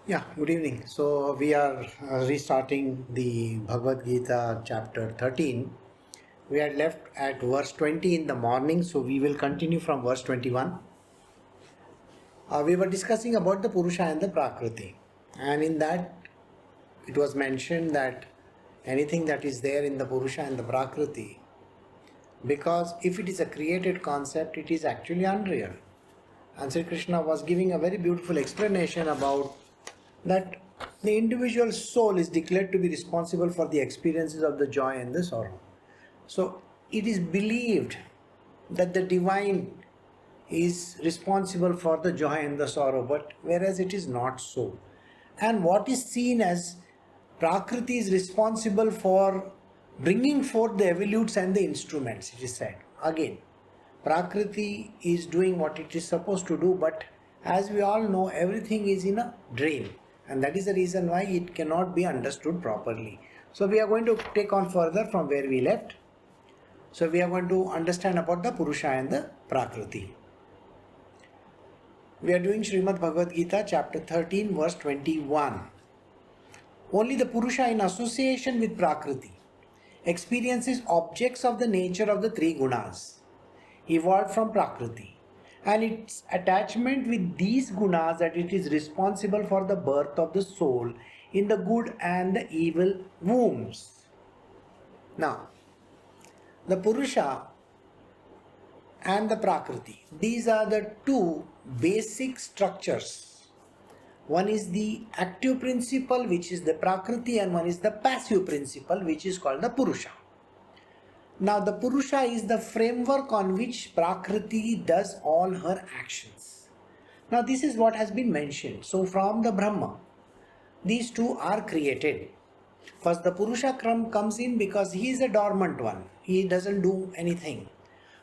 Yeah, good evening. So we are restarting the Bhagavad Gita chapter 13. We had left at verse 20 in the morning, so we will continue from verse 21. We were discussing about the Purusha and the Prakriti, and in that it was mentioned that anything that is there in the Purusha and the Prakriti, because if it is a created concept, it is actually unreal. And Sri Krishna was giving a very beautiful explanation about that the individual soul is declared to be responsible for the experiences of the joy and the sorrow. So it is believed that the divine is responsible for the joy and the sorrow, but whereas it is not so. And what is seen as Prakriti is responsible for bringing forth the evolutes and the instruments, it is said. Again, Prakriti is doing what it is supposed to do, but as we all know, everything is in a dream, and that is the reason why it cannot be understood properly. So, we are going to take on further from where we left. So, we are going to understand about the Purusha and the Prakriti. We are doing Srimad Bhagavad Gita, chapter 13, verse 21. Only the Purusha in association with Prakriti experiences objects of the nature of the three gunas evolved from Prakriti, and its attachment with these gunas that it is responsible for the birth of the soul in the good and the evil wombs. Now, the Purusha and the Prakriti, these are the two basic structures. One is the active principle, which is the Prakriti, and one is the passive principle, which is called the Purusha. Now, the Purusha is the framework on which Prakriti does all her actions. Now, this is what has been mentioned. So, from the Brahma, these two are created. First, the Purusha comes in because he is a dormant one. He doesn't do anything.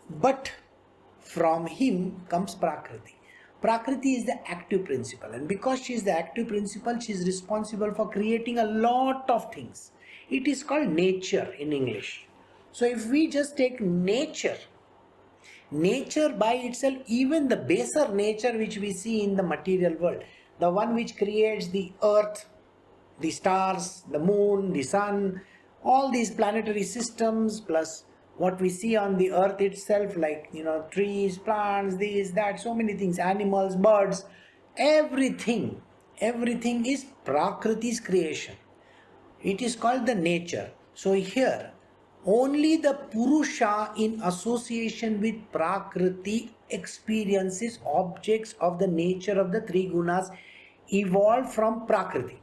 But from him comes Prakriti. Prakriti is the active principle, and because she is the active principle, she is responsible for creating a lot of things. It is called nature in English. So if we just take nature by itself, even the baser nature which we see in the material world, the one which creates the earth, the stars, the moon, the sun, all these planetary systems, plus what we see on the earth itself, like trees, plants, this, that, so many things, animals, birds, everything is Prakriti's creation. It is called the nature. So here, only the Purusha in association with Prakriti experiences objects of the nature of the three gunas evolved from Prakriti.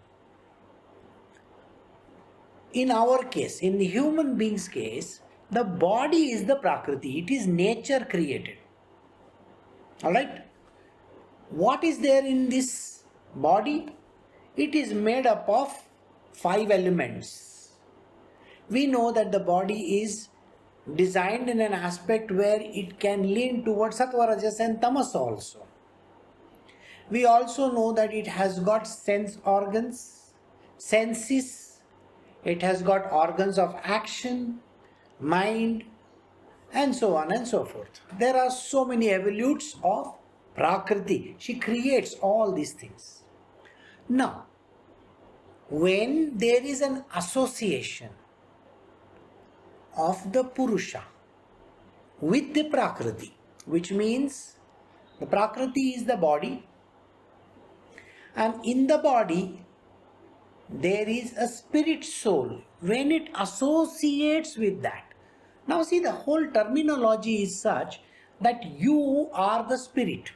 In our case, in the human being's case, the body is the Prakriti. It is nature created. Alright? What is there in this body? It is made up of 5 elements. We know that the body is designed in an aspect where it can lean towards Sattva, Rajas and Tamas also. We also know that it has got sense organs, senses, it has got organs of action, mind, and so on and so forth. There are so many evolutes of Prakriti. She creates all these things. Now, when there is an association of the Purusha with the Prakriti, which means the Prakriti is the body, and in the body there is a spirit soul. When it associates with that, now see, the whole terminology is such that you are the spirit,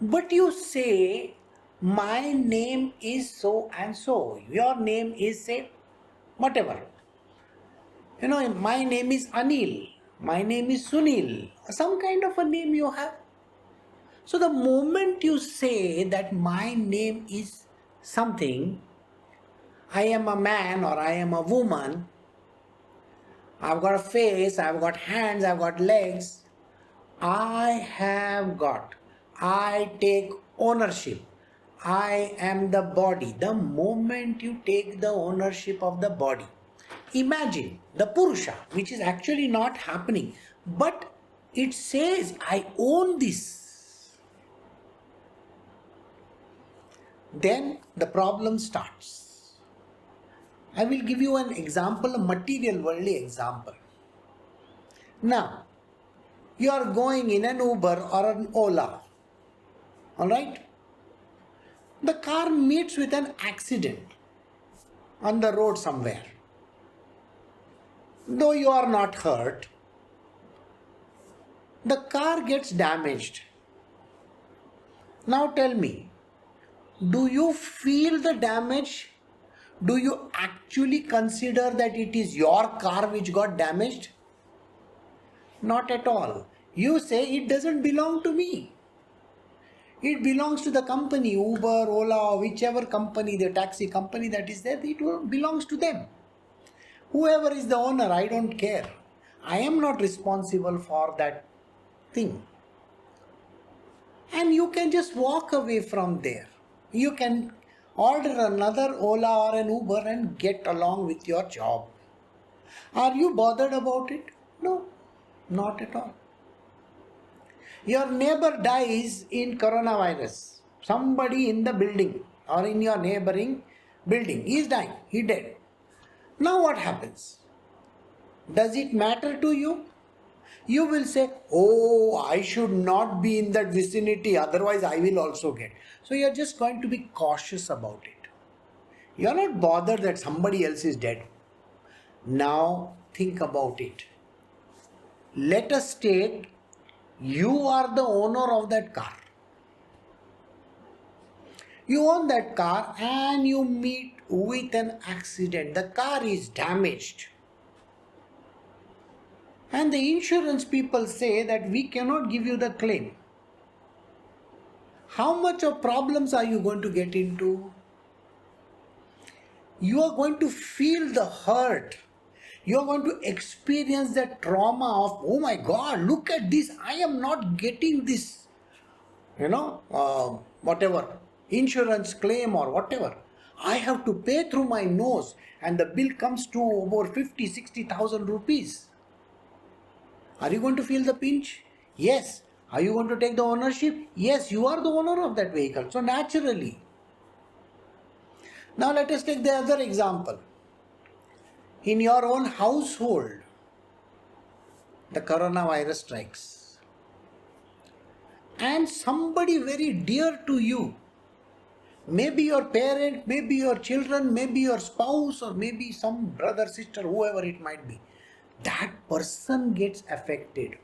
but you say my name is so and so, your name is say whatever, my name is Anil, my name is Sunil, some kind of a name you have. So the moment you say that my name is something, I am a man or I am a woman, I've got a face, I've got hands, I've got legs, I take ownership, I am the body. The moment you take the ownership of the body, imagine the Purusha, which is actually not happening, but it says, I own this. then the problem starts. I will give you an example, a material worldly example. Now, you are going in an Uber or an Ola, alright? The car meets with an accident on the road somewhere. Though you are not hurt, the car gets damaged. Now tell me, do you feel the damage? Do you actually consider that it is your car which got damaged? Not at all. You say it doesn't belong to me. It belongs to the company, Uber, Ola, whichever company, the taxi company that is there, it belongs to them. Whoever is the owner, I don't care. I am not responsible for that thing. And you can just walk away from there. You can order another Ola or an Uber and get along with your job. Are you bothered about it? No, not at all. Your neighbor dies in coronavirus. Somebody in the building or in your neighboring building, he is dying, he dead. Now what happens? Does it matter to you? You will say, oh, I should not be in that vicinity, otherwise I will also get. So you are just going to be cautious about it. You are not bothered that somebody else is dead. Now think about it. Let us state you are the owner of that car. You own that car and you meet with an accident. The car is damaged. And the insurance people say that we cannot give you the claim. How much of problems are you going to get into? You are going to feel the hurt. You are going to experience the trauma of, oh my God, look at this. I am not getting this, whatever, insurance claim or whatever. I have to pay through my nose and the bill comes to over 50,000-60,000 rupees. Are you going to feel the pinch? Yes. Are you going to take the ownership? Yes, you are the owner of that vehicle. So naturally. Now let us take the other example. In your own household, the coronavirus strikes. And somebody very dear to you, maybe your parent, maybe your children, maybe your spouse, or maybe some brother, sister, whoever it might be, that person gets affected.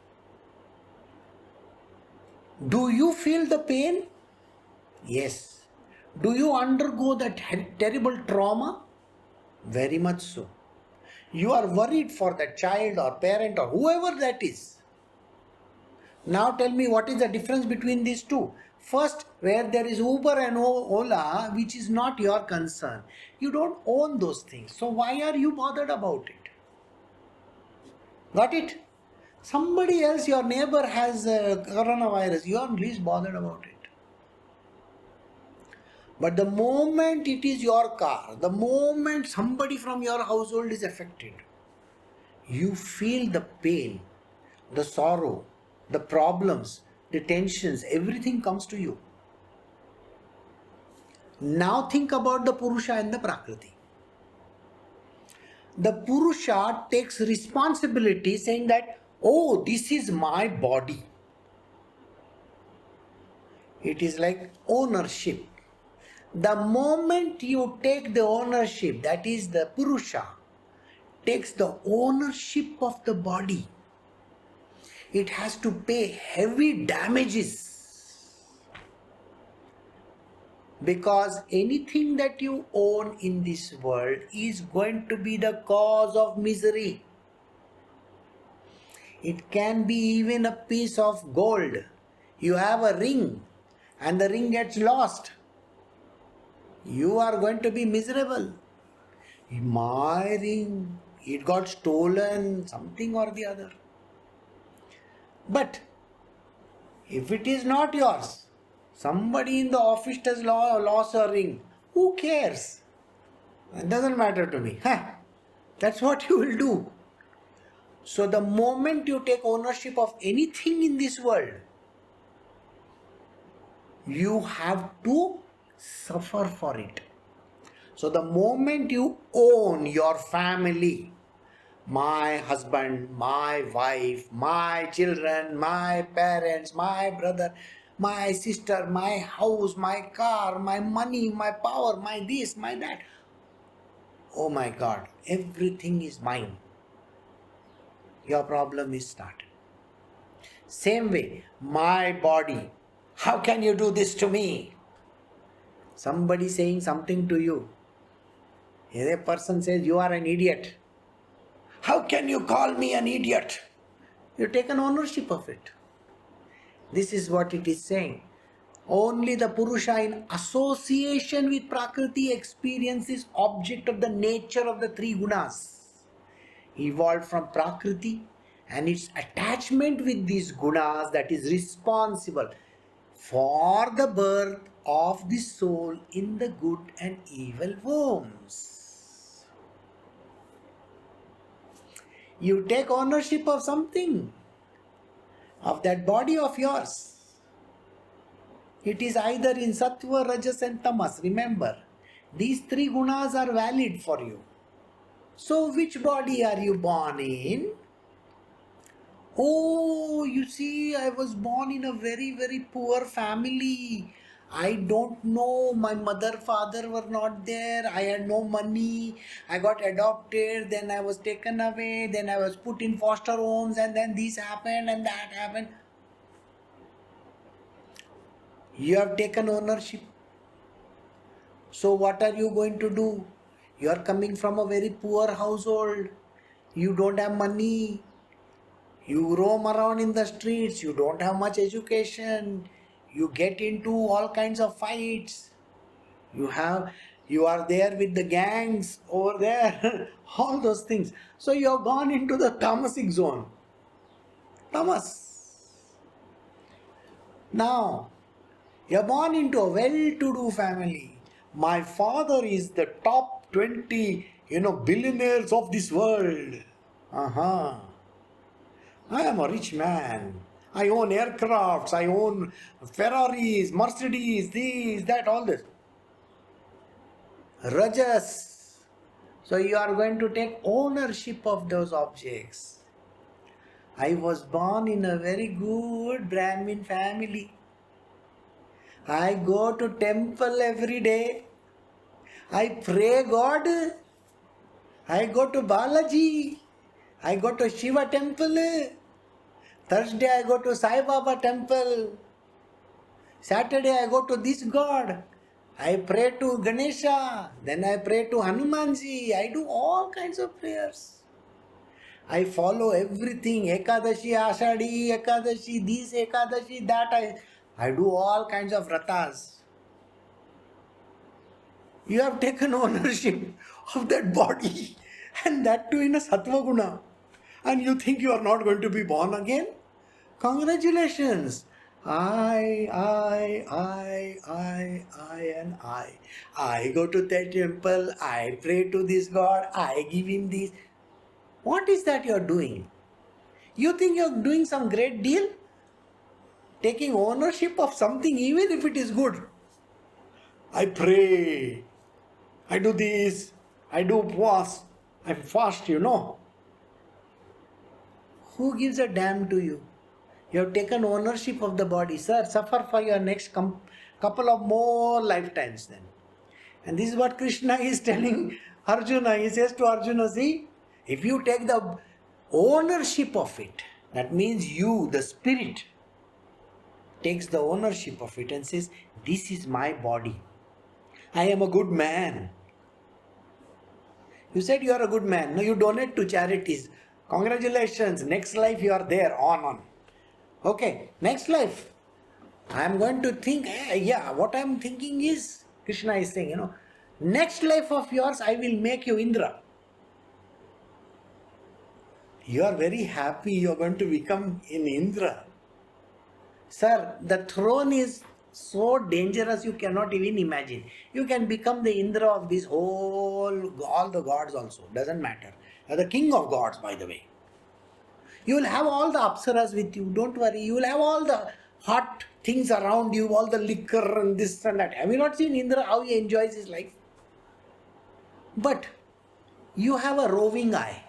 Do you feel the pain? Yes. Do you undergo that terrible trauma? Very much so. You are worried for that child or parent or whoever that is. Now tell me, what is the difference between these two? First, where there is Uber and Ola, which is not your concern. You don't own those things. So why are you bothered about it? Got it? Somebody else, your neighbor has coronavirus. You are least bothered about it. But the moment it is your car, the moment somebody from your household is affected, you feel the pain, the sorrow, the problems, the tensions, everything comes to you. Now think about the Purusha and the Prakriti. The Purusha takes responsibility saying that, oh, this is my body. It is like ownership. The moment you take the ownership, that is the Purusha, takes the ownership of the body. It has to pay heavy damages. Because anything that you own in this world is going to be the cause of misery. It can be even a piece of gold. You have a ring and the ring gets lost. You are going to be miserable. My ring, it got stolen, something or the other. But if it is not yours, somebody in the office has lost a ring, who cares? It doesn't matter to me. That's what you will do. So the moment you take ownership of anything in this world, you have to suffer for it. So the moment you own your family, my husband, my wife, my children, my parents, my brother, my sister, my house, my car, my money, my power, my this, my that. Oh my God, everything is mine. Your problem is started. Same way, my body. How can you do this to me? Somebody saying something to you. A person says, you are an idiot. How can you call me an idiot? You take an ownership of it. This is what it is saying. Only the Purusha in association with Prakriti experiences object of the nature of the three gunas. Evolved from Prakriti and its attachment with these gunas that is responsible for the birth of the soul in the good and evil wombs. You take ownership of something, of that body of yours. It is either in Sattva, Rajas and Tamas. Remember, these three gunas are valid for you. So which body are you born in? Oh, you see, I was born in a very, very poor family. I don't know. My mother, father were not there. I had no money. I got adopted. Then I was taken away. Then I was put in foster homes. And then this happened and that happened. You have taken ownership. So what are you going to do? You are coming from a very poor household. You don't have money. You roam around in the streets. You don't have much education. You get into all kinds of fights. You are there with the gangs over there. All those things. So you have gone into the tamasic zone. Tamas. Now, you are born into a well-to-do family. My father is the top 20, billionaires of this world. I am a rich man. I own aircrafts. I own Ferraris, Mercedes, this, that, all this. Rajas. So you are going to take ownership of those objects. I was born in a very good Brahmin family. I go to temple every day. I pray God. I go to Balaji. I go to Shiva temple. Thursday I go to Sai Baba temple. Saturday I go to this God. I pray to Ganesha. Then I pray to Hanumanji. I do all kinds of prayers. I follow everything. Ekadashi, Ashadi, Ekadashi, this Ekadashi, that. I do all kinds of vratas. You have taken ownership of that body, and that too in a sattva guna. And you think you are not going to be born again? Congratulations! I, and I. I go to that temple, I pray to this God, I give him this. What is that you are doing? You think you are doing some great deal? Taking ownership of something even if it is good. I pray. I do this. I do upvas. I fast, Who gives a damn to you? You have taken ownership of the body. Sir, suffer for your next couple of more lifetimes then. And this is what Krishna is telling Arjuna. He says to Arjuna, see, if you take the ownership of it, that means you, the spirit, takes the ownership of it and says, this is my body. I am a good man. You said you are a good man. No, you donate to charities. Congratulations. Next life you are there. On. Okay. Next life. I am going to think. What I am thinking is, Krishna is saying, next life of yours, I will make you Indra. You are very happy you are going to become in Indra. Sir, the throne is so dangerous you cannot even imagine. You can become the Indra of this all the gods also. Doesn't matter. You are the king of gods, by the way. You will have all the apsaras with you. Don't worry. You will have all the hot things around you, all the liquor and this and that. Have you not seen Indra how he enjoys his life? But you have a roving eye.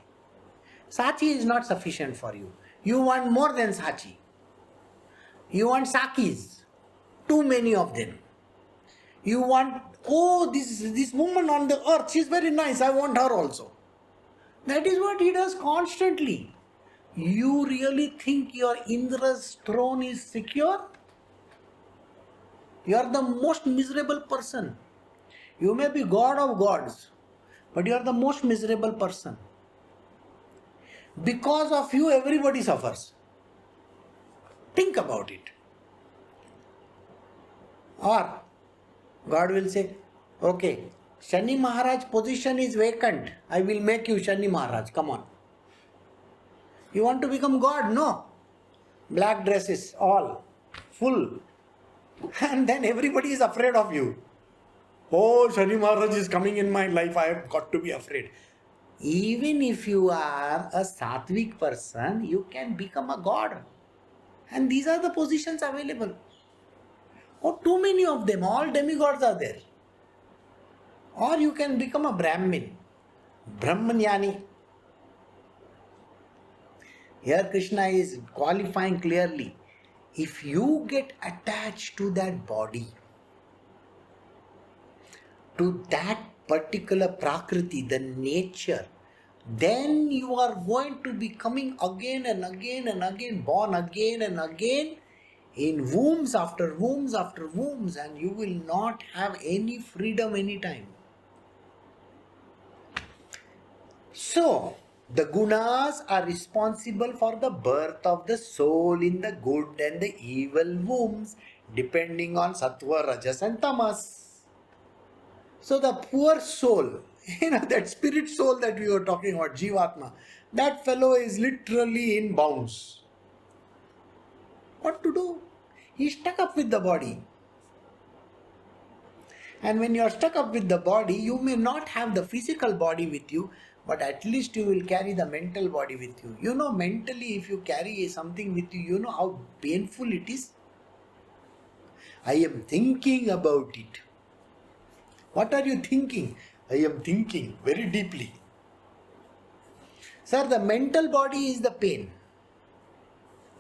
Sachi is not sufficient for you. You want more than Sachi. You want Sakis. Too many of them. You want, oh, this woman on the earth, she's very nice, I want her also. That is what he does constantly. You really think your Indra's throne is secure? You are the most miserable person. You may be God of gods, but you are the most miserable person. Because of you, everybody suffers. Think about it. Or God will say, okay, Shani Maharaj position is vacant. I will make you Shani Maharaj. Come on. You want to become God? No. Black dresses, all full. And then everybody is afraid of you. Oh, Shani Maharaj is coming in my life. I have got to be afraid. Even if you are a sattvic person, you can become a God. And these are the positions available. Oh, too many of them. All demigods are there. Or you can become a Brahmin. Brahmanyani. Here Krishna is qualifying clearly. If you get attached to that body, to that particular prakriti, the nature, then you are going to be coming again and again and again, born again and again in wombs after wombs after wombs, and you will not have any freedom anytime. So, the gunas are responsible for the birth of the soul in the good and the evil wombs, depending on sattva, rajas and tamas. So the poor soul, that spirit soul that we were talking about, Jivatma, that fellow is literally in bounds. What to do? He's stuck up with the body. And when you are stuck up with the body, you may not have the physical body with you, but at least you will carry the mental body with you. You know, mentally, if you carry something with you, you know how painful it is. I am thinking about it. What are you thinking? I am thinking very deeply. Sir, the mental body is the pain.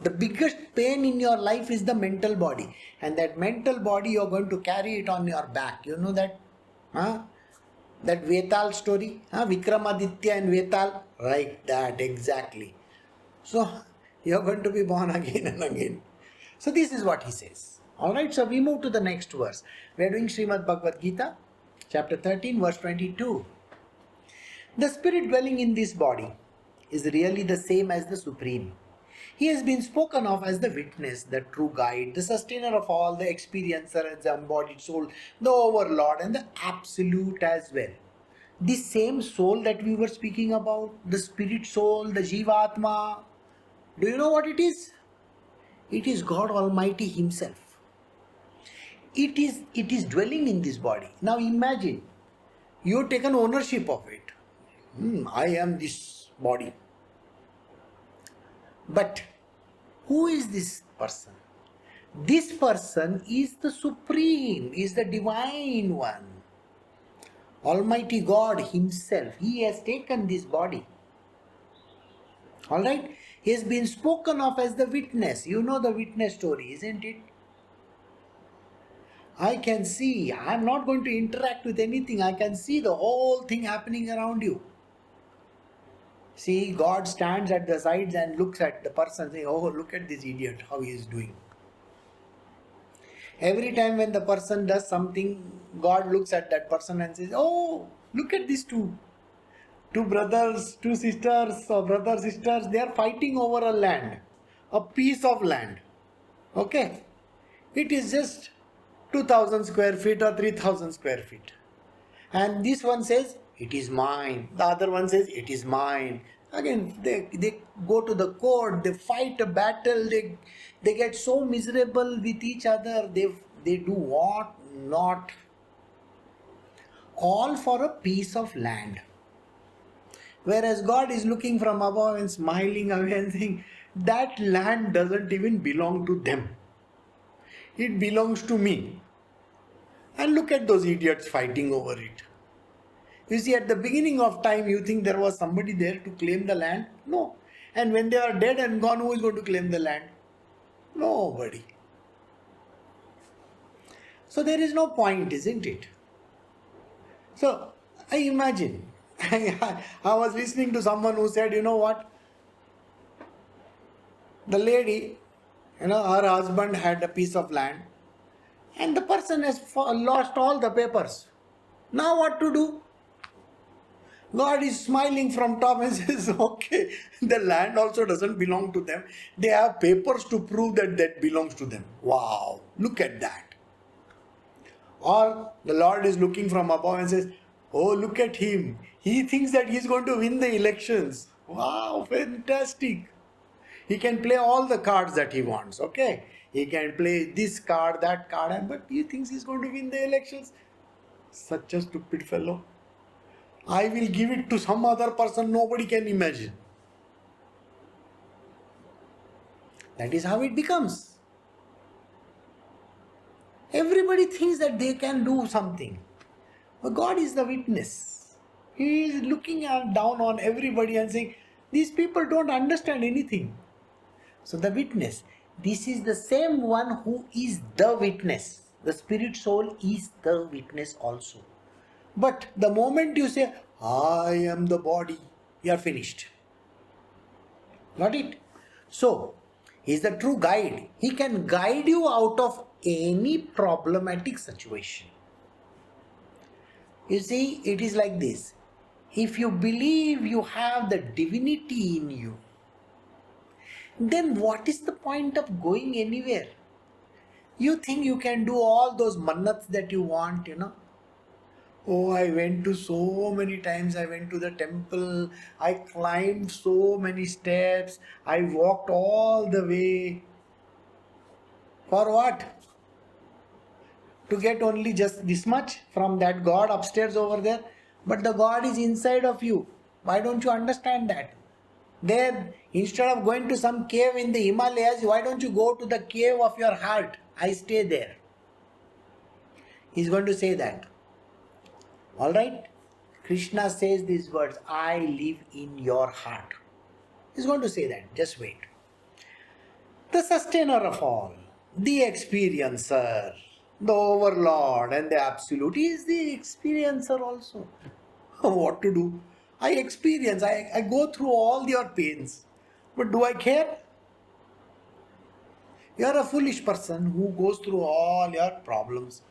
The biggest pain in your life is the mental body. And that mental body, you're going to carry it on your back. You know that? That Vetal story? Vikramaditya and Vetal? Right, that exactly. So, you're going to be born again and again. So, this is what he says. Alright, so we move to the next verse. We are doing Srimad Bhagavad Gita, chapter 13, verse 22. The spirit dwelling in this body is really the same as the Supreme. He has been spoken of as the witness, the true guide, the sustainer of all, the experiencer as the embodied soul, the overlord, and the absolute as well. The same soul that we were speaking about, the spirit soul, the Jivatma, do you know what it is? It is God Almighty Himself. It is dwelling in this body. Now imagine, you have taken ownership of it. I am this body. But who is this person? This person is the Supreme, is the Divine One. Almighty God Himself. He has taken this body. Alright? He has been spoken of as the witness. You know the witness story, isn't it? I can see. I am not going to interact with anything. I can see the whole thing happening around you. See, God stands at the sides and looks at the person saying, oh, look at this idiot, how he is doing. Every time when the person does something, God looks at that person and says, oh, look at these two brothers, two sisters, or brother, sisters, they are fighting over a land, a piece of land. Okay? It is just 2000 square feet or 3000 square feet. And this one says, it is mine. The other one says, it is mine. Again, they go to the court, they fight a battle, they get so miserable with each other, they do what not. All for a piece of land. Whereas God is looking from above and smiling away and saying, that land doesn't even belong to them. It belongs to me. And look at those idiots fighting over it. You see, at the beginning of time, you think there was somebody there to claim the land? No. And when they are dead and gone, who is going to claim the land? Nobody. So there is no point, isn't it? So I imagine, I was listening to someone who said, you know what? The lady, her husband had a piece of land and the person has lost all the papers. Now what to do? God is smiling from top and says, okay, the land also doesn't belong to them. They have papers to prove that that belongs to them. Wow, look at that. Or the Lord is looking from above and says, oh, look at him. He thinks that he's going to win the elections. Wow, fantastic. He can play all the cards that he wants, okay? He can play this card, that card, but he thinks he's going to win the elections. Such a stupid fellow. I will give it to some other person nobody can imagine. That is how it becomes. Everybody thinks that they can do something. But God is the witness. He is looking down on everybody and saying, these people don't understand anything. So the witness, this is the same one who is the witness. The spirit soul is the witness also. But the moment you say, I am the body, you are finished. Got it? So, he is the true guide. He can guide you out of any problematic situation. You see, it is like this. If you believe you have the divinity in you, then what is the point of going anywhere? You think you can do all those mannats that you want, Oh, I went to so many times, I went to the temple, I climbed so many steps, I walked all the way. For what? To get only just this much from that God upstairs over there? But the God is inside of you. Why don't you understand that? There, instead of going to some cave in the Himalayas, why don't you go to the cave of your heart? I stay there. He's going to say that. Alright? Krishna says these words, I live in your heart. He's going to say that. Just wait. The sustainer of all, the experiencer, the overlord and the absolute, he is the experiencer also. What to do? I experience, I go through all your pains. But do I care? You are a foolish person who goes through all your problems.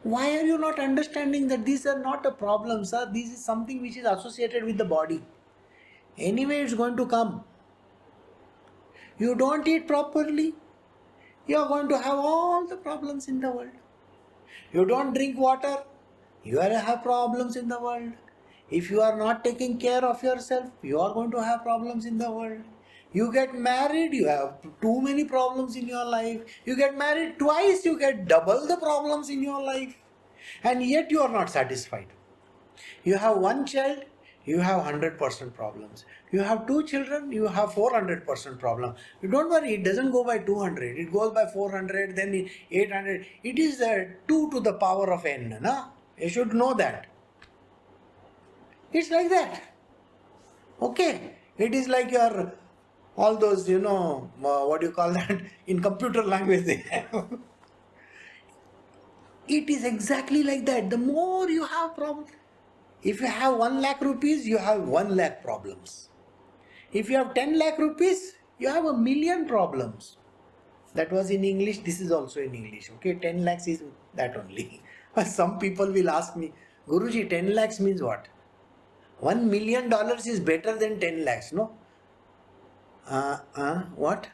Why are you not understanding that these are not a problem, sir? This is something which is associated with the body. Anyway, it's going to come. You don't eat properly, you are going to have all the problems in the world. You don't drink water, you will have problems in the world. If you are not taking care of yourself, you are going to have problems in the world. You get married, you have too many problems in your life. You get married twice, you get double the problems in your life. And yet you are not satisfied. You have one child, you have 100% problems. You have two children, you have 400% problem. You don't worry, it doesn't go by 200. It goes by 400, then 800. It is 2 to the power of n. No? You should know that. It's like that. Okay. It is like your, all those, what do you call that? In computer language they have. It is exactly like that. The more you have problems, if you have 1 lakh rupees, you have 1 lakh problems. If you have 10 lakh rupees, you have 1,000,000 problems. That was in English, this is also in English. Okay, 10 lakhs is that only. Some people will ask me, Guruji, 10 lakhs means what? $1 million is better than 10 lakhs, no? What?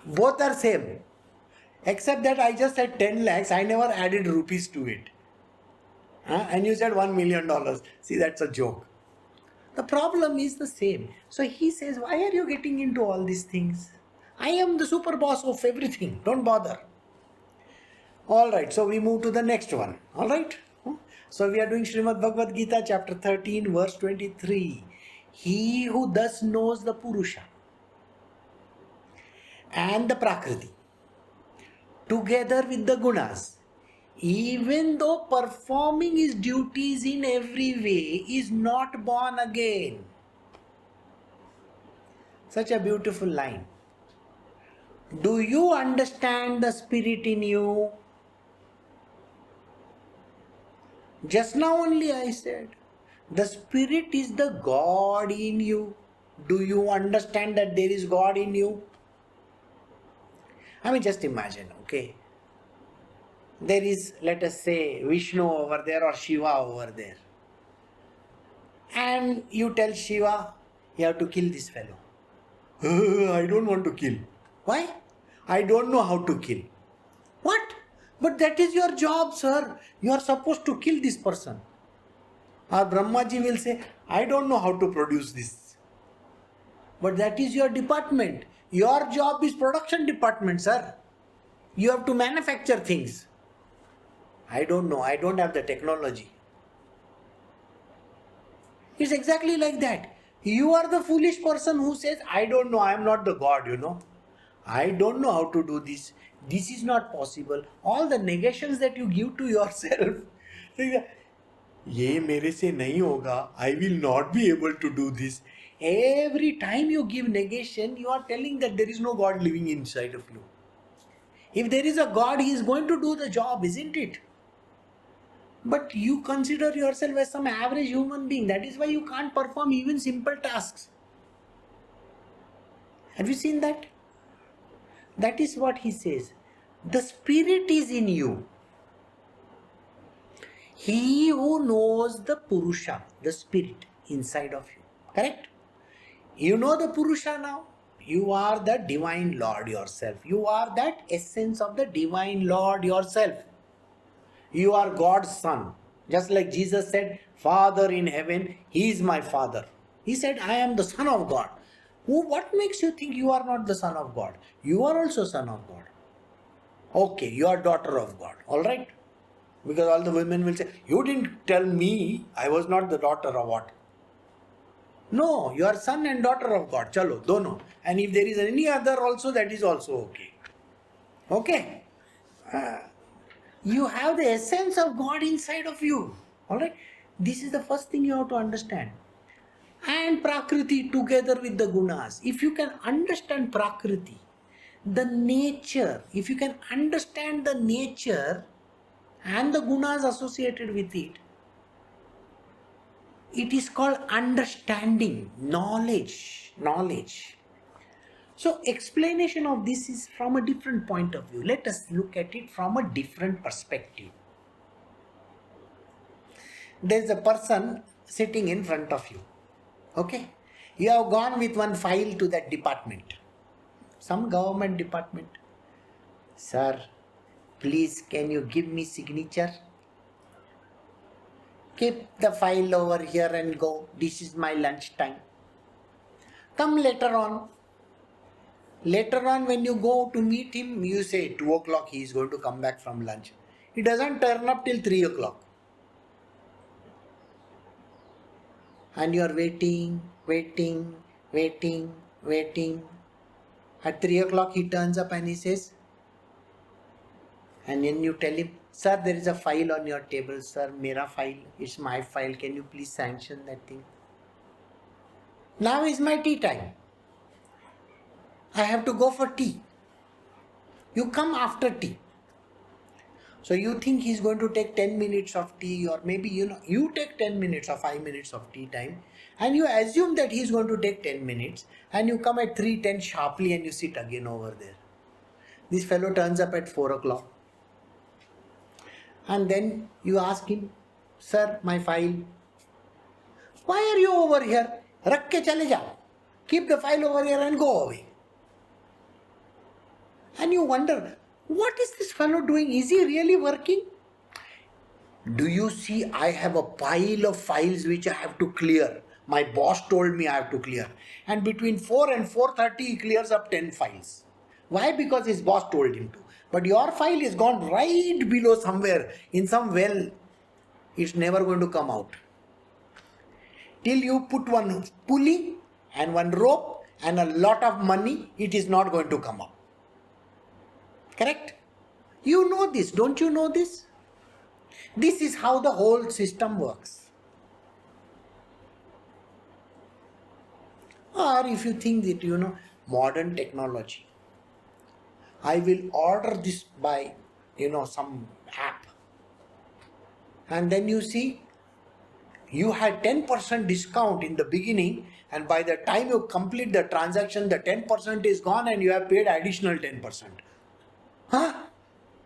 Both are same. Except that I just said 10 lakhs, I never added rupees to it. And you said $1 million. See, that's a joke. The problem is the same. So he says, why are you getting into all these things? I am the super boss of everything. Don't bother. Alright, so we move to the next one. Alright? So we are doing Srimad Bhagavad Gita chapter 13 verse 23. He who thus knows the Purusha and the Prakriti together with the gunas, even though performing his duties in every way, is not born again. Such a beautiful line. Do you understand the spirit in you? Just now only I said, the spirit is the God in you. Do you understand that there is God in you? I mean, just imagine, okay? There is, let us say, Vishnu over there or Shiva over there. And you tell Shiva, you have to kill this fellow. I don't want to kill. Why? I don't know how to kill. What? But that is your job, sir. You are supposed to kill this person. Or Brahmaji will say, I don't know how to produce this. But that is your department. Your job is production department, sir. You have to manufacture things. I don't know. I don't have the technology. It's exactly like that. You are the foolish person who says, I don't know. I am not the God, I don't know how to do this. This is not possible. All the negations that you give to yourself. ये मेरे से नहीं होगा. I will not be able to do this. Every time you give negation, you are telling that there is no God living inside of you. If there is a God, He is going to do the job, isn't it? But you consider yourself as some average human being. That is why you can't perform even simple tasks. Have you seen that? That is what he says. The spirit is in you. He who knows the Purusha, the spirit inside of you. Correct? You know the Purusha now. You are the divine Lord yourself. You are that essence of the divine Lord yourself. You are God's son. Just like Jesus said, Father in heaven, He is my Father. He said, I am the Son of God. What makes you think you are not the Son of God? You are also Son of God. Okay, you are daughter of God. Alright? Because all the women will say, you didn't tell me I was not the daughter of what? No, you are son and daughter of God. Chalo, dono. And if there is any other also, that is also okay. Okay? You have the essence of God inside of you. Alright? This is the first thing you have to understand. And Prakriti together with the Gunas. If you can understand Prakriti, the nature, if you can understand the nature and the Gunas associated with it, it is called understanding, knowledge. So explanation of this is from a different point of view. Let us look at it from a different perspective. There is a person sitting in front of you. Okay? You have gone with one file to that department. Some government department. Sir, please can you give me signature? Keep the file over here and go. This is my lunch time. Come later on. Later on when you go to meet him, you say 2 o'clock he is going to come back from lunch. He doesn't turn up till 3 o'clock. And you are waiting. At 3 o'clock he turns up and he says, and then you tell him, sir, there is a file on your table. Sir, mera file, it's my file. Can you please sanction that thing? Now is my tea time. I have to go for tea. You come after tea. So you think he's going to take 10 minutes of tea, or maybe you take 10 minutes or 5 minutes of tea time, and you assume that he's going to take 10 minutes, and you come at 3:10 sharply and you sit again over there. This fellow turns up at 4 o'clock. And then you ask him, sir, my file. Why are you over here? Rakh ke chale jao. Keep the file over here and go away. And you wonder, what is this fellow doing? Is he really working? Do you see, I have a pile of files which I have to clear. My boss told me I have to clear. And between 4 and 4:30 he clears up 10 files. Why? Because his boss told him to. But your file is gone right below somewhere in some well. It's never going to come out. Till you put one pulley and one rope and a lot of money, it is not going to come out. Correct? You know this, don't you know this? This is how the whole system works. Or if you think that, modern technology, I will order this by, some app. And then you see, you had 10% discount in the beginning, and by the time you complete the transaction, the 10% is gone and you have paid additional 10%. Huh?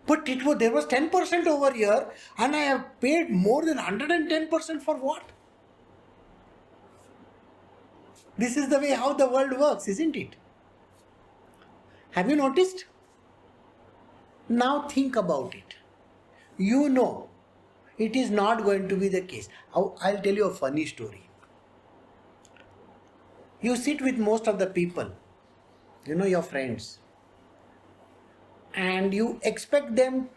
But there was 10% over here, and I have paid more than 110% for what? This is the way how the world works, isn't it? Have you noticed? Now think about it. You know, it is not going to be the case. I'll tell you a funny story. You sit with most of the people, your friends, and you expect them,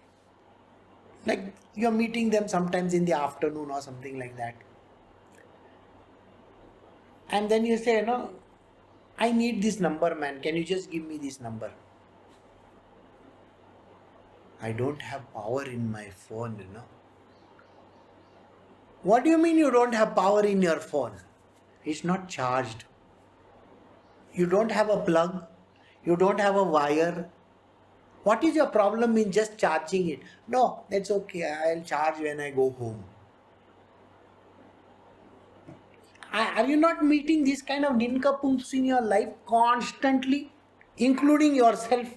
like you're meeting them sometimes in the afternoon or something like that. And then you say, I need this number, man. Can you just give me this number? I don't have power in my phone, What do you mean you don't have power in your phone? It's not charged. You don't have a plug. You don't have a wire. What is your problem in just charging it? No, that's okay. I'll charge when I go home. Are you not meeting this kind of nincompoops in your life constantly, including yourself?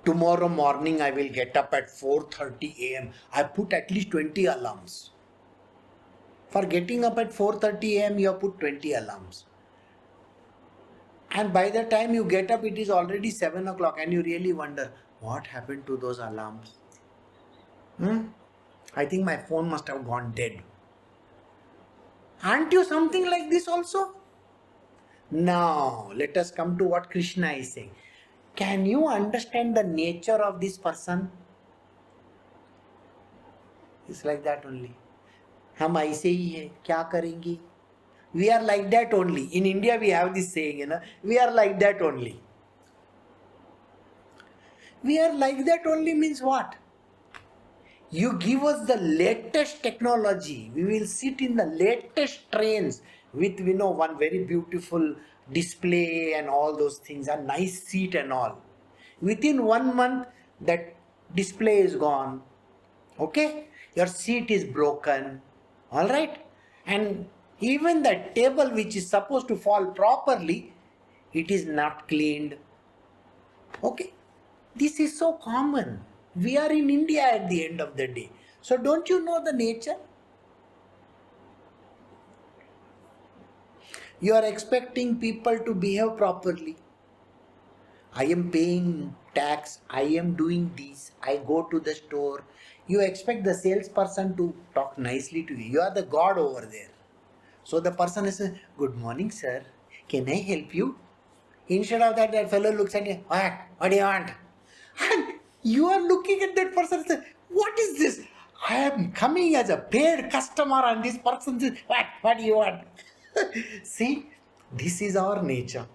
Tomorrow morning I will get up at 4:30 a.m. I put at least 20 alarms. For getting up at 4:30 a.m. you have put 20 alarms. And by the time you get up, it is already 7 o'clock, and you really wonder, what happened to those alarms? I think my phone must have gone dead. Aren't you something like this also? Now, let us come to what Krishna is saying. Can you understand the nature of this person? It's like that only. हम ऐसे ही हैं, क्या करेंगे? We are like that only. In India we have this saying, we are like that only. We are like that only means what? You give us the latest technology. We will sit in the latest trains with, one very beautiful display and all those things, a nice seat and all. Within 1 month, that display is gone. Okay? Your seat is broken. All right? And even the table which is supposed to fall properly, it is not cleaned. Okay? This is so common. We are in India at the end of the day. So don't you know the nature? You are expecting people to behave properly. I am paying tax. I am doing this. I go to the store. You expect the salesperson to talk nicely to you. You are the God over there. So the person is, good morning, sir. Can I help you? Instead of that, that fellow looks at you, what do you want? And you are looking at that person and say, what is this? I am coming as a paid customer and this person says, what do you want? See, this is our nature.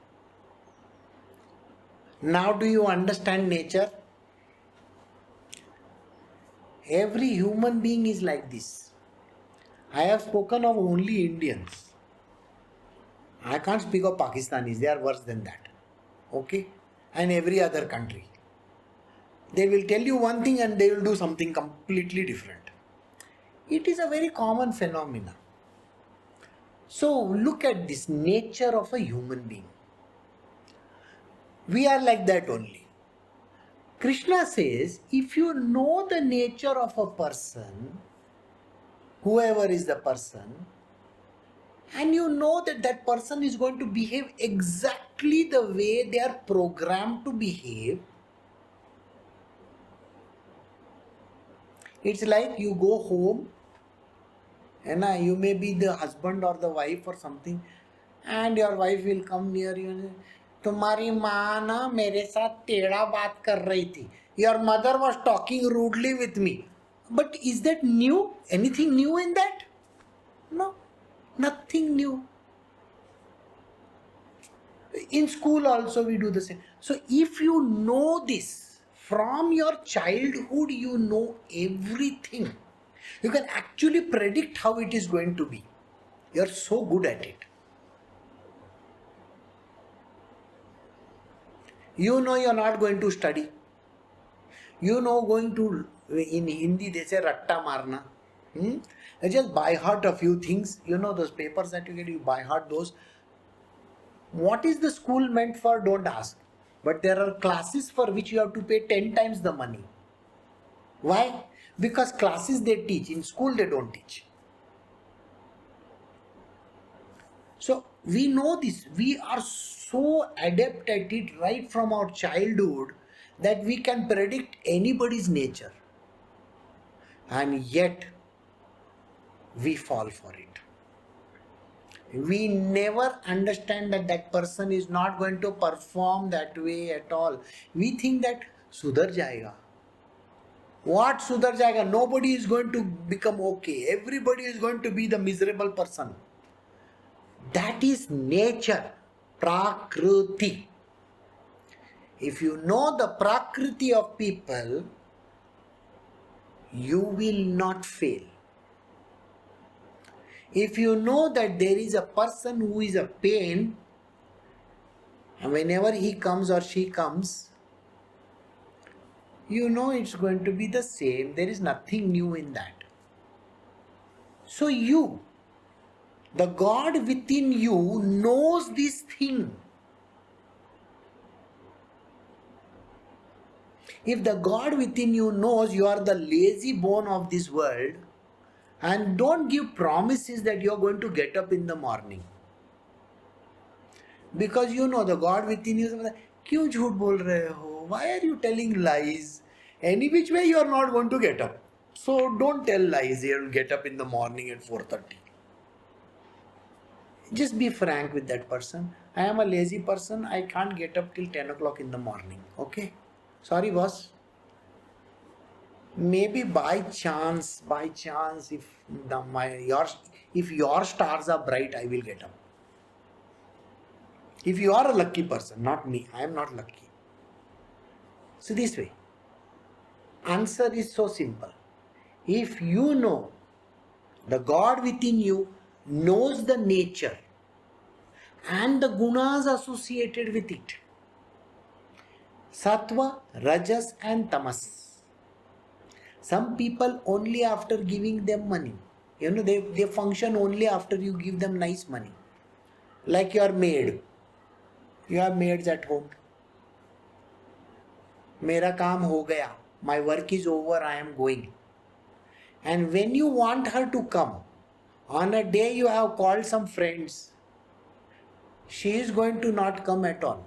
Now do you understand nature? Every human being is like this. I have spoken of only Indians. I can't speak of Pakistanis, they are worse than that. Okay? And every other country. They will tell you one thing and they will do something completely different. It is a very common phenomenon. So look at this nature of a human being. We are like that only. Krishna says, if you know the nature of a person, whoever is the person, and you know that that person is going to behave exactly the way they are programmed to behave, it's like you go home and you may be the husband or the wife or something, and your wife will come near you and say, तुम्हारी माँ ना मेरे साथ टेढ़ा बात कर रही थी. Your mother was talking rudely with me. But is that new? Anything new in that? No, nothing new. In school also we do the same. So if you know this from your childhood you know everything. You can actually predict how it is going to be. You're so good at it. You know you're not going to study. You know going to, in Hindi they say ratta marna. You just by heart a few things. You know those papers that you get, you by heart those. What is the school meant for? Don't ask. But there are classes for which you have to pay 10 times the money. Why? Because classes they teach, in school they don't teach. So we know this. We are so adept at it right from our childhood that we can predict anybody's nature. And yet we fall for it. We never understand that that person is not going to perform that way at all. We think that sudhar jayega. What sudhar jayega? Nobody is going to become okay. Everybody is going to be the miserable person. That is nature, prakriti. If you know the prakriti of people, you will not fail. If you know that there is a person who is a pain, and whenever he comes or she comes, you know it's going to be the same. There is nothing new in that. So you, the God within you knows this thing. If the God within you knows you are the lazy bone of this world, and don't give promises that you are going to get up in the morning. Because you know the God within you is, क्यों झूठ बोल रहे हो? Why are you telling lies? Any which way you are not going to get up. So don't tell lies here, get up in the morning at 4:30. Just be frank with that person. I am a lazy person. I can't get up till 10 o'clock in the morning. Okay? Sorry, boss. Maybe by chance, if your stars are bright, I will get up. If you are a lucky person, not me, I am not lucky. So this way, answer is so simple. If you know the God within you knows the nature and the gunas associated with it, sattva, rajas and tamas. Some people only after giving them money. You know, they function only after you give them nice money. Like your maid. You have maids at home. Mera kaam ho gaya. My work is over, I am going. And when you want her to come, on a day you have called some friends, she is going to not come at all.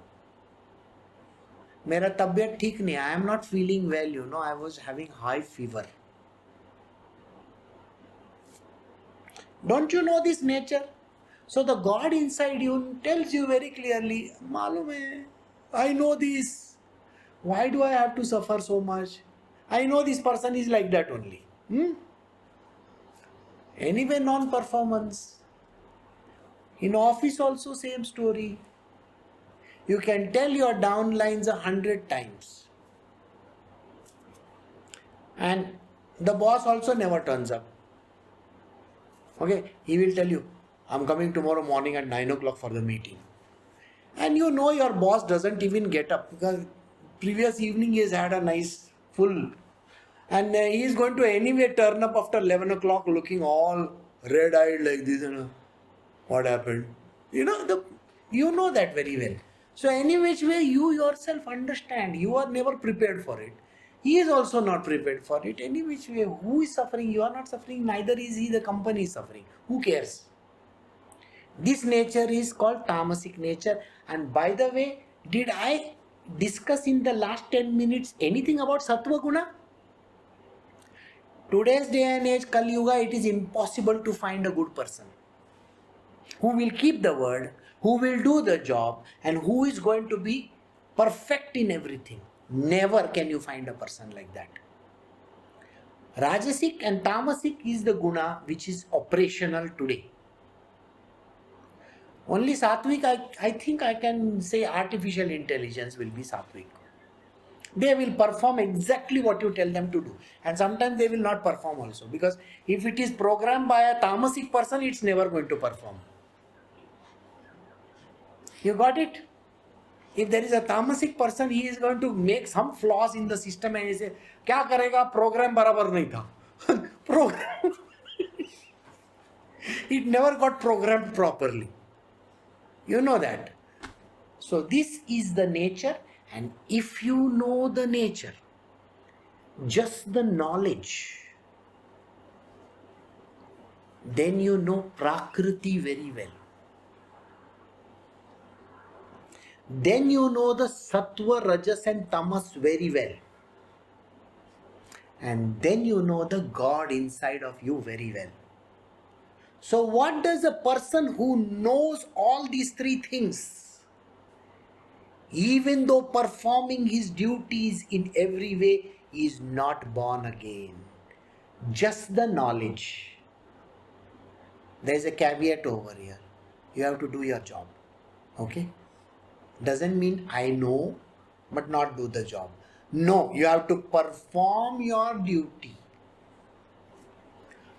मेरा तबीयत ठीक नहीं, I am not feeling well, you know, I was having high fever. Don't you know this nature? So the God inside you tells you very clearly, मालूम है, I know this. Why do I have to suffer so much? I know this person is like that only. Anyway, non-performance. In office also same story. You can tell your downlines 100 times. And the boss also never turns up. Okay, he will tell you, I'm coming tomorrow morning at 9 o'clock for the meeting. And you know your boss doesn't even get up because previous evening he has had a nice full. And he is going to anyway turn up after 11 o'clock looking all red-eyed like this. What happened? You know that very well. So any which way you yourself understand, you are never prepared for it. He is also not prepared for it. Any which way, who is suffering? You are not suffering, neither is he, the company is suffering. Who cares? This nature is called tamasic nature. And by the way, did I discuss in the last 10 minutes anything about sattva guna? Today's day and age, Kali Yuga, it is impossible to find a good person who will keep the word, who will do the job, and who is going to be perfect in everything. Never can you find a person like that. Rajasic and Tamasic is the guna which is operational today. Only Sattvic, I think I can say artificial intelligence will be Sattvic. They will perform exactly what you tell them to do. And sometimes they will not perform also. Because if it is programmed by a tamasic person, it's never going to perform. You got it? If there is a tamasic person, he is going to make some flaws in the system and he say, क्या करेगा program बराबर नहीं था. Program, it never got programmed properly. You know that. So this is the nature, and if you know the nature, just the knowledge, then you know Prakriti very well. Then you know the Sattva, Rajas and Tamas very well. And then you know the God inside of you very well. So what does a person who knows all these three things, even though performing his duties in every way, is not born again? Just the knowledge. There is a caveat over here. You have to do your job. Okay? Doesn't mean I know but not do the job. No, you have to perform your duty.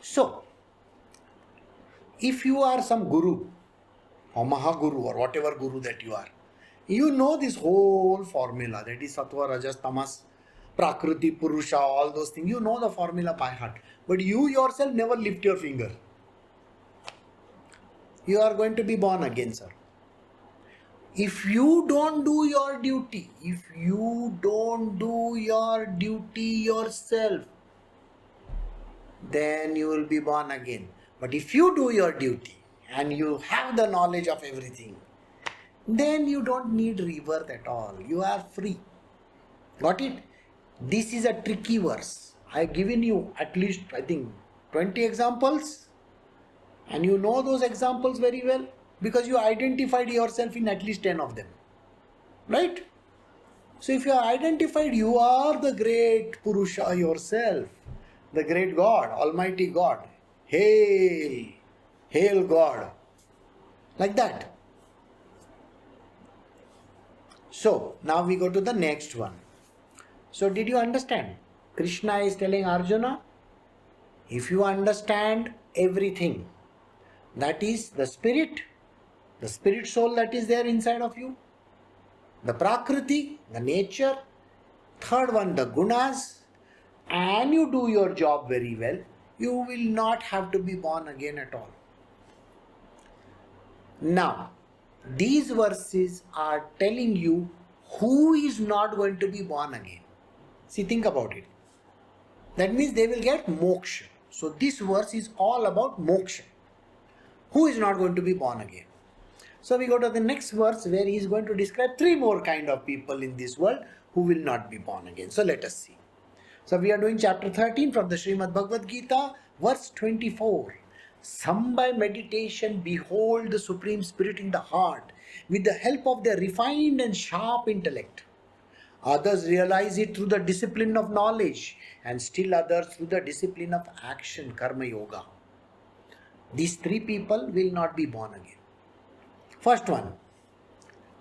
So, if you are some guru or Mahaguru or whatever guru that you are, you know this whole formula, that is Sattva, Rajas, Tamas, Prakriti, Purusha, all those things. You know the formula by heart. But you yourself never lift your finger. You are going to be born again, sir. If you don't do your duty, yourself, then you will be born again. But if you do your duty and you have the knowledge of everything, then you don't need rebirth at all. You are free. Got it? This is a tricky verse. I have given you at least, I think, 20 examples. And you know those examples very well because you identified yourself in at least 10 of them. Right? So if you are identified, you are the great Purusha yourself. The great God, Almighty God. Hail! Hail God! Like that. So, now we go to the next one. So, did you understand? Krishna is telling Arjuna, if you understand everything, that is the spirit soul that is there inside of you, the Prakriti, the nature, third one, the gunas, and you do your job very well, you will not have to be born again at all. Now, these verses are telling you who is not going to be born again. See, think about it. That means they will get moksha. So this verse is all about moksha. Who is not going to be born again? So we go to the next verse where he is going to describe three more kind of people in this world who will not be born again. So let us see. So we are doing chapter 13 from the Srimad Bhagavad Gita, verse 24. Some by meditation behold the Supreme Spirit in the heart with the help of their refined and sharp intellect. Others realize it through the discipline of knowledge, and still others through the discipline of action, karma yoga. These three people will not be born again. First one,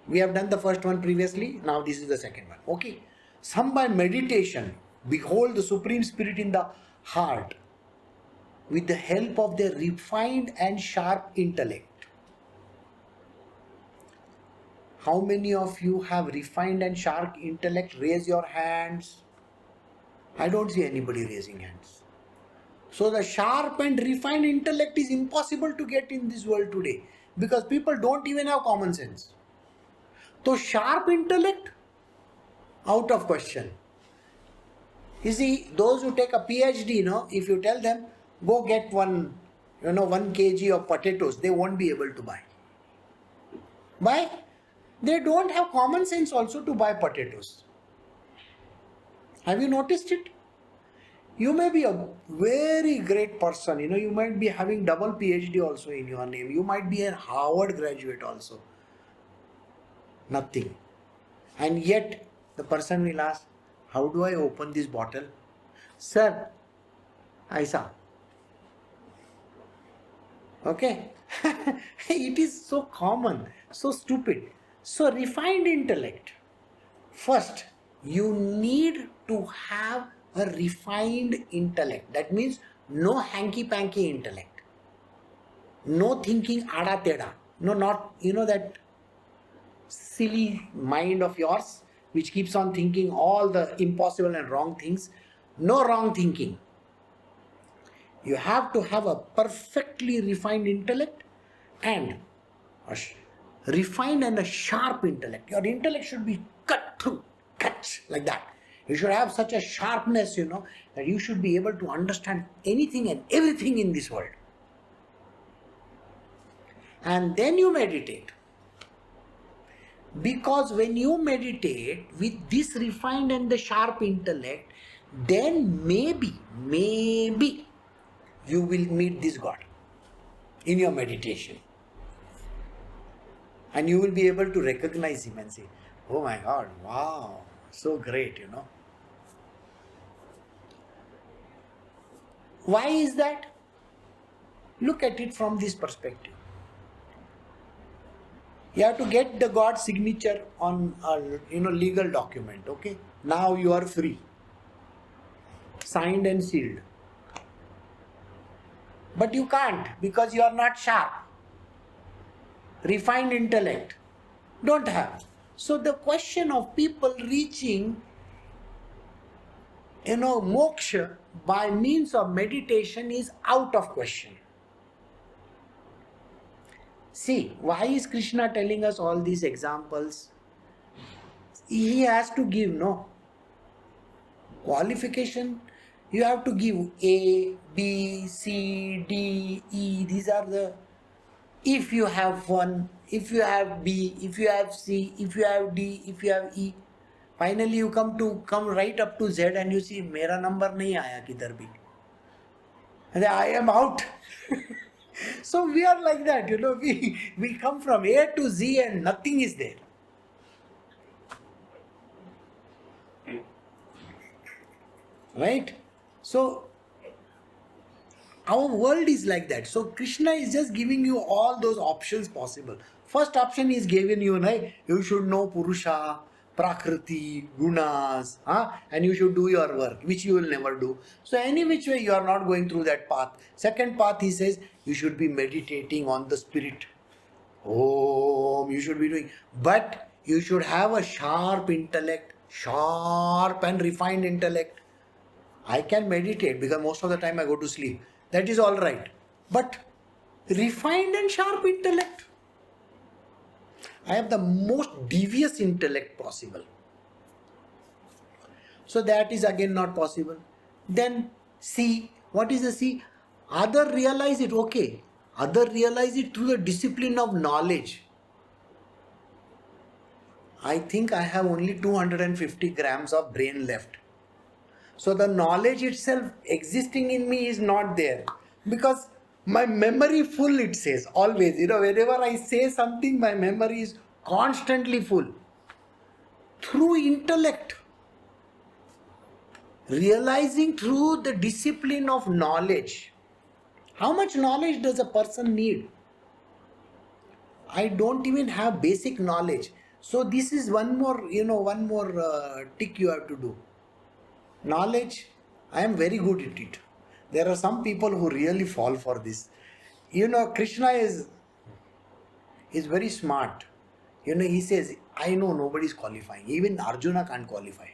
we have done the first one previously, now this is the second one. Okay. Some by meditation behold the Supreme Spirit in the heart with the help of their refined and sharp intellect. How many of you have refined and sharp intellect? Raise your hands. I don't see anybody raising hands. So the sharp and refined intellect is impossible to get in this world today because people don't even have common sense. So sharp intellect, out of question. You see, those who take a PhD, if you tell them, go get 1 kg of potatoes, they won't be able to buy. Why? They don't have common sense also to buy potatoes. Have you noticed it? You may be a very great person, you might be having double PhD also in your name. You might be a Harvard graduate also. Nothing. And yet, the person will ask, how do I open this bottle? Sir, Aisa. Okay? It is so common, so stupid. So refined intellect. First, You need to have a refined intellect. That means no hanky-panky intellect. No thinking ada teda. No, not, that silly mind of yours which keeps on thinking all the impossible and wrong things. No wrong thinking. You have to have a perfectly refined intellect and refined and a sharp intellect. Your intellect should be cut through, cut like that. You should have such a sharpness, that you should be able to understand anything and everything in this world. And then you meditate. Because when you meditate with this refined and the sharp intellect, then maybe you will meet this God in your meditation. And you will be able to recognize him and say, oh my God, wow, so great, Why is that? Look at it from this perspective. You have to get the God's signature on a legal document, okay? Now you are free. Signed and sealed. But you can't because you are not sharp. Refined intellect. Don't have. So the question of people reaching, moksha by means of meditation is out of question. See, why is Krishna telling us all these examples? He has to give, qualification. You have to give A, B, C, D, E. These are the, if you have one, if you have B, if you have C, if you have D, if you have E. Finally you come right up to Z and you see, mera number nahi aaya kidhar bhi. And I am out. So we are like that, we come from A to Z and nothing is there. Right? So our world is like that. So Krishna is just giving you all those options possible. First option is given you, right? You should know Purusha, Prakriti, Gunas, and you should do your work, which you will never do. So any which way you are not going through that path. Second path, he says, you should be meditating on the spirit. Oh, you should be doing. But you should have a sharp intellect, sharp and refined intellect. I can meditate because most of the time I go to sleep. That is all right. But refined and sharp intellect. I have the most devious intellect possible. So that is again not possible. Then C. What is the C? Other realize it. Okay. Other realize it through the discipline of knowledge. I think I have only 250 grams of brain left. So the knowledge itself existing in me is not there. Because my memory full, it says, always. Whenever I say something, my memory is constantly full. Through intellect. Realizing through the discipline of knowledge. How much knowledge does a person need? I don't even have basic knowledge. So this is one more tick you have to do. Knowledge, I am very good at it. There are some people who really fall for this. Krishna is very smart. He says, I know nobody is qualifying. Even Arjuna can't qualify.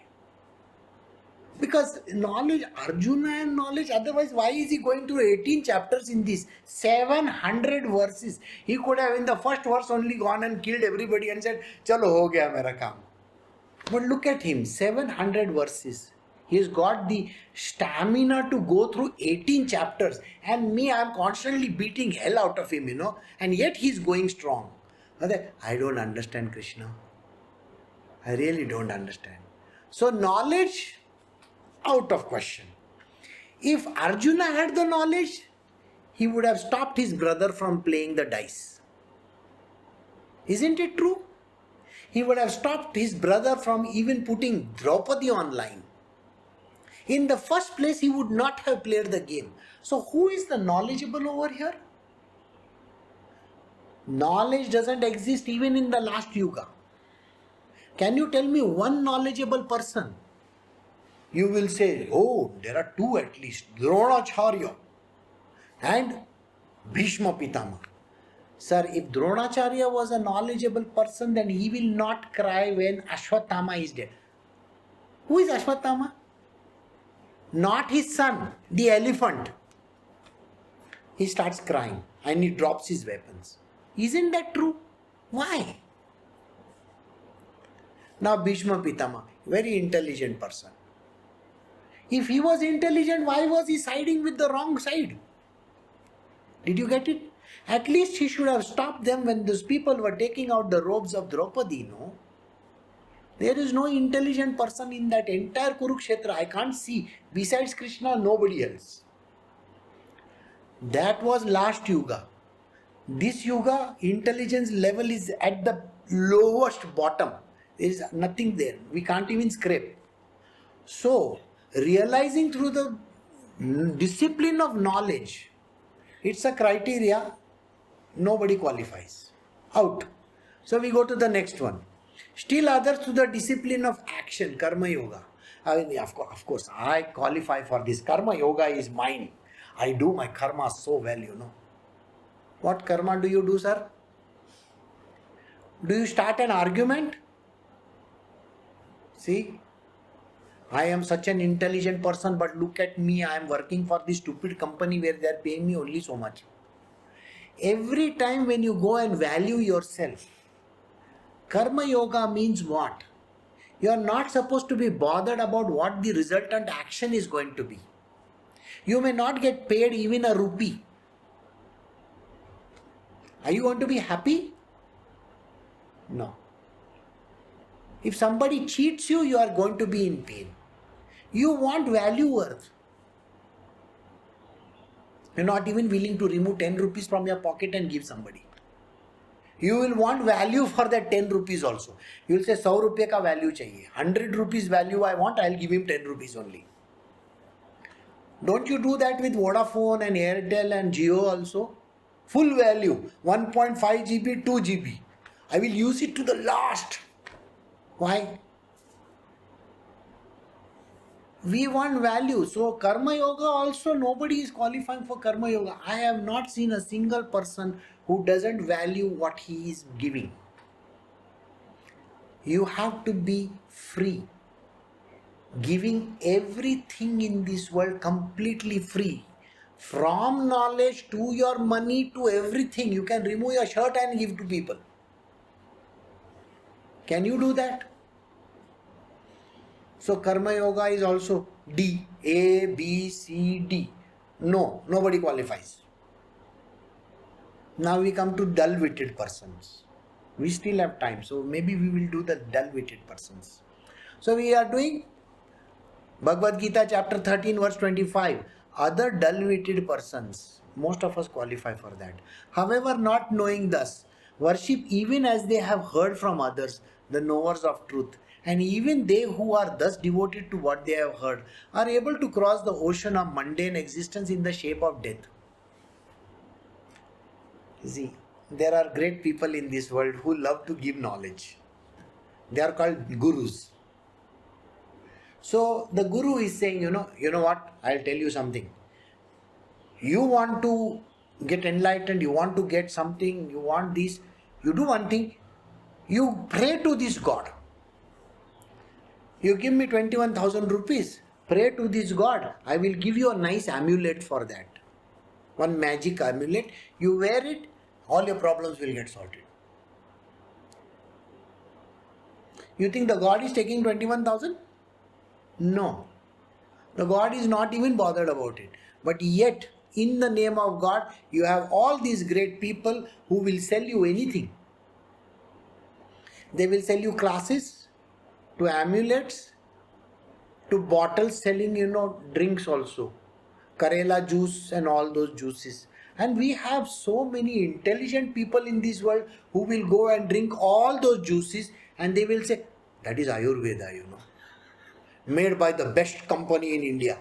Because knowledge, Arjuna and knowledge, otherwise why is he going through 18 chapters in this? 700 verses. He could have in the first verse only gone and killed everybody and said, Chalo ho gaya mera kaam. But look at him, 700 verses. He's got the stamina to go through 18 chapters. And me, I'm constantly beating hell out of him, And yet he's going strong. I don't understand Krishna. I really don't understand. So knowledge, out of question. If Arjuna had the knowledge, he would have stopped his brother from playing the dice. Isn't it true? He would have stopped his brother from even putting Draupadi online. In the first place, he would not have played the game. So who is the knowledgeable over here? Knowledge doesn't exist even in the last yuga. Can you tell me one knowledgeable person? You will say, oh, there are two at least, Dronacharya and Bhishma Pitama. Sir, if Dronacharya was a knowledgeable person, then he will not cry when Ashwatthama is dead. Who is Ashwatthama? Not his son, the elephant. He starts crying and he drops his weapons. Isn't that true? Why? Now Bhishma Pitama, very intelligent person. If he was intelligent, why was he siding with the wrong side? Did you get it? At least he should have stopped them when those people were taking out the robes of Draupadi, no? There is no intelligent person in that entire Kurukshetra. I can't see. Besides Krishna, nobody else. That was last yuga. This yuga, intelligence level is at the lowest bottom. There is nothing there. We can't even scrape. So, realizing through the discipline of knowledge, it's a criteria, nobody qualifies. Out. So we go to the next one. Still others to the discipline of action, Karma Yoga. I mean, of course, I qualify for this. Karma Yoga is mine. I do my karma so well, you know. What karma do you do, sir? Do you start an argument? See, I am such an intelligent person, but look at me, I am working for this stupid company where they are paying me only so much. Every time when you go and value yourself, Karma Yoga means what? You are not supposed to be bothered about what the resultant action is going to be. You may not get paid even a rupee. Are you going to be happy? No. If somebody cheats you, you are going to be in pain. You want value worth. You're not even willing to remove 10 rupees from your pocket and give somebody. You will want value for that 10 rupees also. You will say 100 rupees ka value chahiye. 100 rupees value I want, I'll give him 10 rupees only. Don't you do that with Vodafone and Airtel and Jio also? Full value, 1.5 GB, 2 GB. I will use it to the last. Why? We want value. So Karma Yoga also, nobody is qualifying for Karma Yoga. I have not seen a single person who doesn't value what he is giving. You have to be free. Giving everything in this world completely free. From knowledge to your money to everything. You can remove your shirt and give to people. Can you do that? So Karma Yoga is also D, A, B, C, D. No, nobody qualifies. Now we come to dull-witted persons. We still have time, so maybe we will do the dull-witted persons. So we are doing Bhagavad Gita chapter 13 verse 25. Other dull-witted persons. Most of us qualify for that. However, not knowing thus, worship even as they have heard from others, the knowers of truth. And even they who are thus devoted to what they have heard are able to cross the ocean of mundane existence in the shape of death. See, there are great people in this world who love to give knowledge. They are called gurus. So the guru is saying, you know what? I'll tell you something. You want to get enlightened, you want to get something, you want this, you do one thing. You pray to this God. You give me 21,000 rupees. Pray to this God. I will give you a nice amulet for that. One magic amulet. You wear it, all your problems will get sorted. You think the God is taking 21,000? No. The God is not even bothered about it. But yet, in the name of God, you have all these great people who will sell you anything. They will sell you classes, to amulets, to bottles selling, drinks also. Karela juice and all those juices. And we have so many intelligent people in this world who will go and drink all those juices and they will say, that is Ayurveda, made by the best company in India.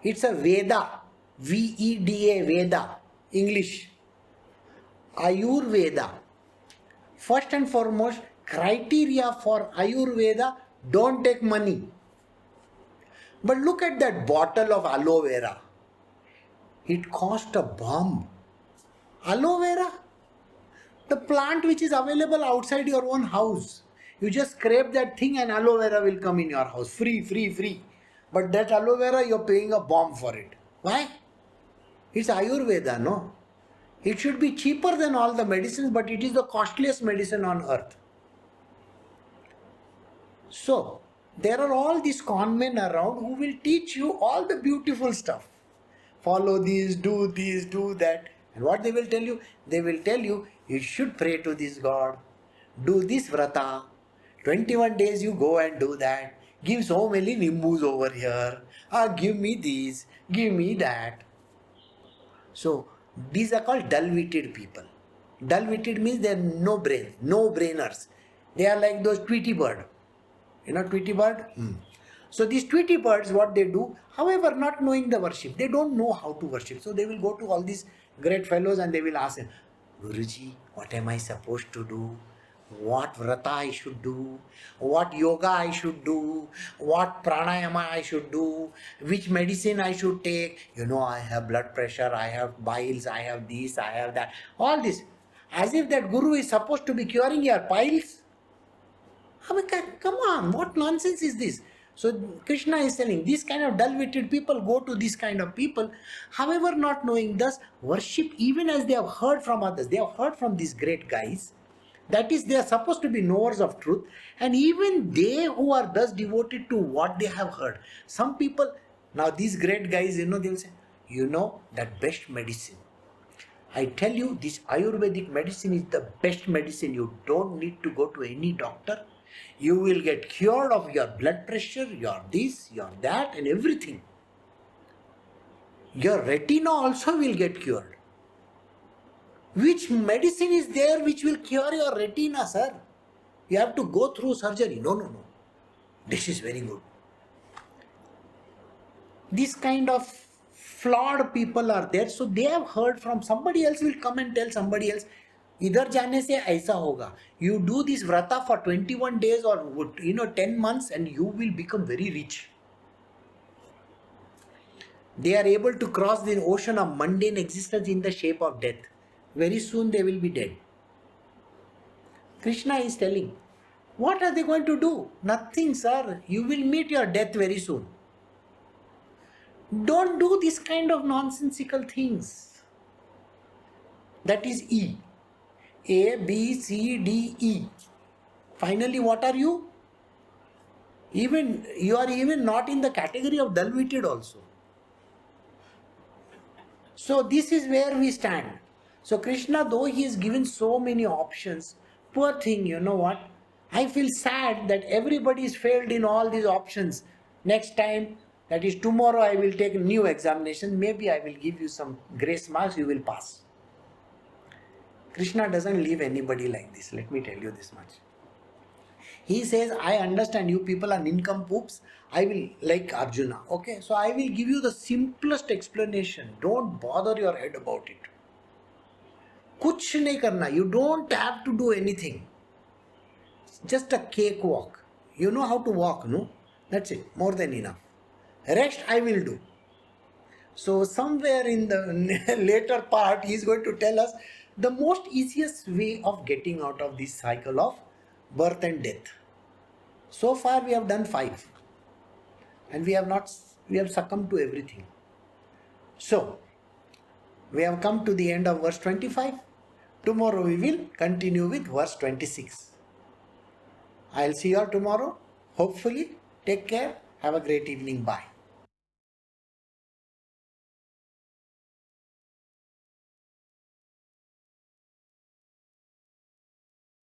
It's a Veda, V-E-D-A, Veda, English. Ayurveda. First and foremost, criteria for Ayurveda: don't take money. But look at that bottle of aloe vera. It cost a bomb. Aloe vera, the plant which is available outside your own house. You just scrape that thing and aloe vera will come in your house. Free, free, free. But that aloe vera, you're paying a bomb for it. Why? It's Ayurveda, no? It should be cheaper than all the medicines, but it is the costliest medicine on earth. So, there are all these con men around who will teach you all the beautiful stuff. Follow this, do that. And what they will tell you? They will tell you, you should pray to this God, do this vrata, 21 days you go and do that, give so many nimbus over here, give me this, give me that. So, these are called dull-witted people. Dull-witted means they are no brain, no brainers. They are like those Tweety bird. You know Tweety bird? So these Tweety birds, what they do, however, not knowing the worship, they don't know how to worship. So they will go to all these great fellows and they will ask them, Guruji, what am I supposed to do? What vrata I should do? What yoga I should do? What pranayama I should do? Which medicine I should take? You know, I have blood pressure, I have piles, I have this, I have that. All this. As if that Guru is supposed to be curing your piles. I mean, come on, what nonsense is this? So Krishna is telling, these kind of dull-witted people go to these kind of people, however not knowing, thus worship even as they have heard from others. They have heard from these great guys. That is, they are supposed to be knowers of truth, and even they who are thus devoted to what they have heard. Some people, now these great guys, they will say, that best medicine. I tell you, this Ayurvedic medicine is the best medicine. You don't need to go to any doctor. You will get cured of your blood pressure, your this, your that, and everything. Your retina also will get cured. Which medicine is there which will cure your retina, sir? You have to go through surgery. No. This is very good. This kind of flawed people are there, so they have heard from somebody else, will come and tell somebody else, इधर जाने से ऐसा होगा. You do this vrata for 21 days or 10 months and you will become very rich. They are able to cross the ocean of mundane existence in the shape of death. Very soon they will be dead. Krishna is telling, what are they going to do? Nothing, sir. You will meet your death very soon. Don't do this kind of nonsensical things. That is E. A, B, C, D, E. Finally, what are you? You are even not in the category of dull-witted also. So this is where we stand. So Krishna, though he is given so many options, poor thing, you know what? I feel sad that everybody is failed in all these options. Next time, that is tomorrow, I will take a new examination. Maybe I will give you some grace marks, you will pass. Krishna doesn't leave anybody like this. Let me tell you this much. He says, I understand you people are nincompoops. I will, like Arjuna. Okay, so I will give you the simplest explanation. Don't bother your head about it. Kuch nahi karna. You don't have to do anything. Just a cakewalk. You know how to walk, no? That's it. More than enough. Rest I will do. So somewhere in the later part, he is going to tell us the most easiest way of getting out of this cycle of birth and death. So far we have done 5. And we have succumbed to everything. So, we have come to the end of verse 25. Tomorrow we will continue with verse 26. I'll see you all tomorrow. Hopefully, take care. Have a great evening. Bye.